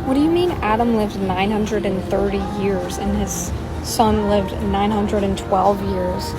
What do you mean Adam lived 930 years and his son lived 912 years?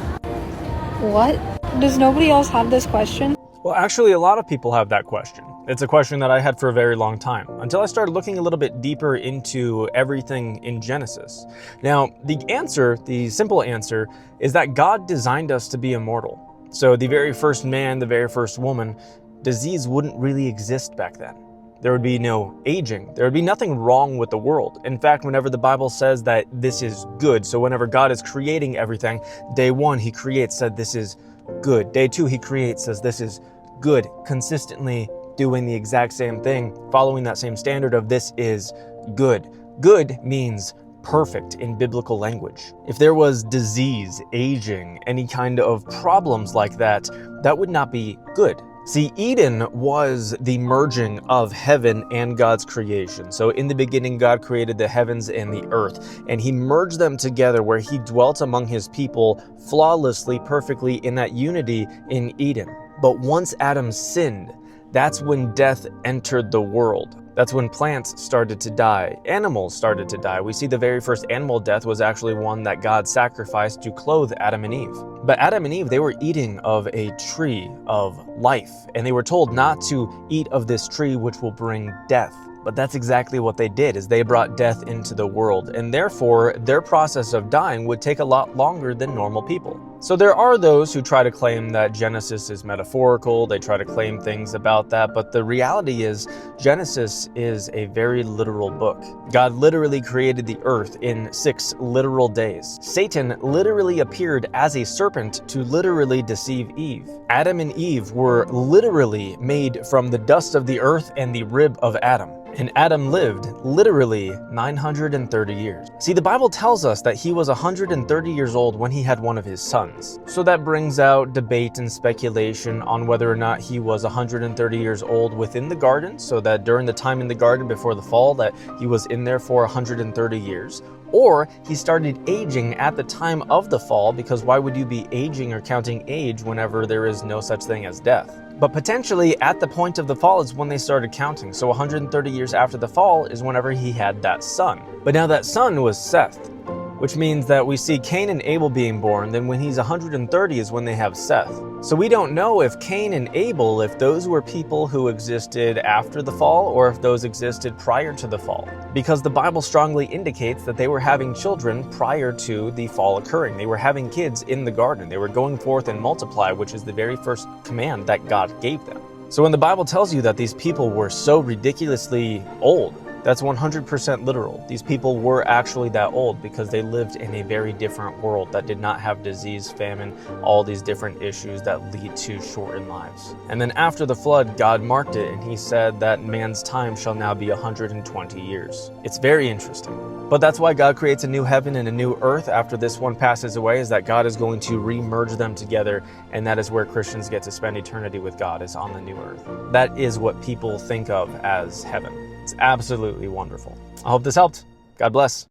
What? Does nobody else have this question? Well, actually, a lot of people have that question. It's a question that I had for a very long time, until I started looking a little bit deeper into everything in Genesis. Now, the simple answer, is that God designed us to be immortal. So the very first man, the very first woman, disease wouldn't really exist back then. There would be no aging. There would be nothing wrong with the world. In fact, whenever the Bible says that this is good, so whenever God is creating everything, day one, he creates, said this is good. Day two, he creates, says this is good. Consistently doing the exact same thing, following that same standard of this is good. Good means perfect in biblical language. If there was disease, aging, any kind of problems like that, that would not be good. See, Eden was the merging of heaven and God's creation. So in the beginning, God created the heavens and the earth, and he merged them together where he dwelt among his people flawlessly, perfectly in that unity in Eden. But once Adam sinned, that's when death entered the world. That's when plants started to die, animals started to die. We see the very first animal death was actually one that God sacrificed to clothe Adam and Eve. But Adam and Eve, they were eating of a tree of life, and they were told not to eat of this tree which will bring death. But that's exactly what they did, is they brought death into the world, and therefore their process of dying would take a lot longer than normal people. So there are those who try to claim that Genesis is metaphorical, they try to claim things about that, but the reality is Genesis is a very literal book. God literally created the earth in 6 literal days. Satan literally appeared as a serpent to literally deceive Eve. Adam and Eve were literally made from the dust of the earth and the rib of Adam. And Adam lived literally 930 years. See, the Bible tells us that he was 130 years old when he had one of his sons. So that brings out debate and speculation on whether or not he was 130 years old within the garden, so that during the time in the garden before the fall that he was in there for 130 years. Or he started aging at the time of the fall, because why would you be aging or counting age whenever there is no such thing as death? But potentially at the point of the fall is when they started counting. So 130 years after the fall is whenever he had that son. But now that son was Seth, which means that we see Cain and Abel being born. Then when he's 130 is when they have Seth. So we don't know if Cain and Abel, if those were people who existed after the fall or if those existed prior to the fall. Because the Bible strongly indicates that they were having children prior to the fall occurring. They were having kids in the garden. They were going forth and multiply, which is the very first command that God gave them. So when the Bible tells you that these people were so ridiculously old, that's 100% literal. These people were actually that old because they lived in a very different world that did not have disease, famine, all these different issues that lead to shortened lives. And then after the flood, God marked it and he said that man's time shall now be 120 years. It's very interesting. But that's why God creates a new heaven and a new earth after this one passes away, is that God is going to re-merge them together, and that is where Christians get to spend eternity with God, is on the new earth. That is what people think of as heaven. It's absolutely wonderful. I hope this helped. God bless.